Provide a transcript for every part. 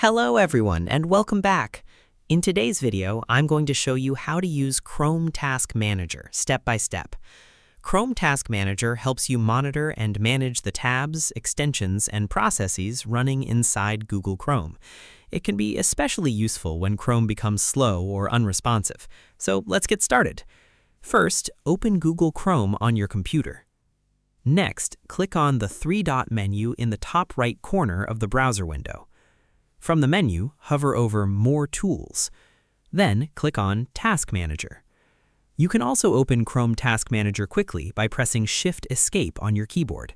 Hello everyone and welcome back. In today's video, I'm going to show you how to use Chrome Task Manager step by step. Chrome Task Manager helps you monitor and manage the tabs, extensions, and processes running inside Google Chrome. It can be especially useful when Chrome becomes slow or unresponsive. So let's get started. First, open Google Chrome on your computer. Next, click on the three-dot menu in the top right corner of the browser window. From the menu, hover over More Tools. Then click on Task Manager. You can also open Chrome Task Manager quickly by pressing Shift-Escape on your keyboard.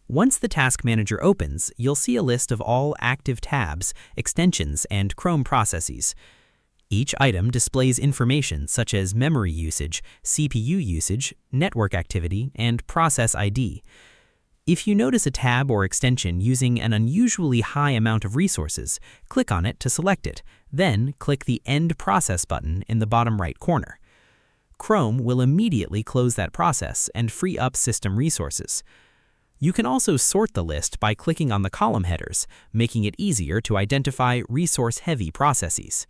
Once the Task Manager opens, you'll see a list of all active tabs, extensions, and Chrome processes. Each item displays information such as memory usage, CPU usage, network activity, and process ID. If you notice a tab or extension using an unusually high amount of resources, click on it to select it, then click the End Process button in the bottom right corner. Chrome will immediately close that process and free up system resources. You can also sort the list by clicking on the column headers, making it easier to identify resource-heavy processes.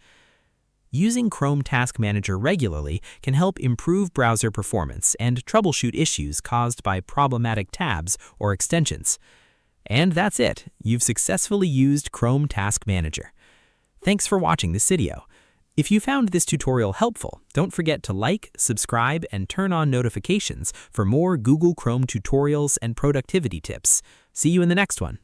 Using Chrome Task Manager regularly can help improve browser performance and troubleshoot issues caused by problematic tabs or extensions. And that's it. You've successfully used Chrome Task Manager. Thanks for watching this video. If you found this tutorial helpful, don't forget to like, subscribe, and turn on notifications for more Google Chrome tutorials and productivity tips. See you in the next one.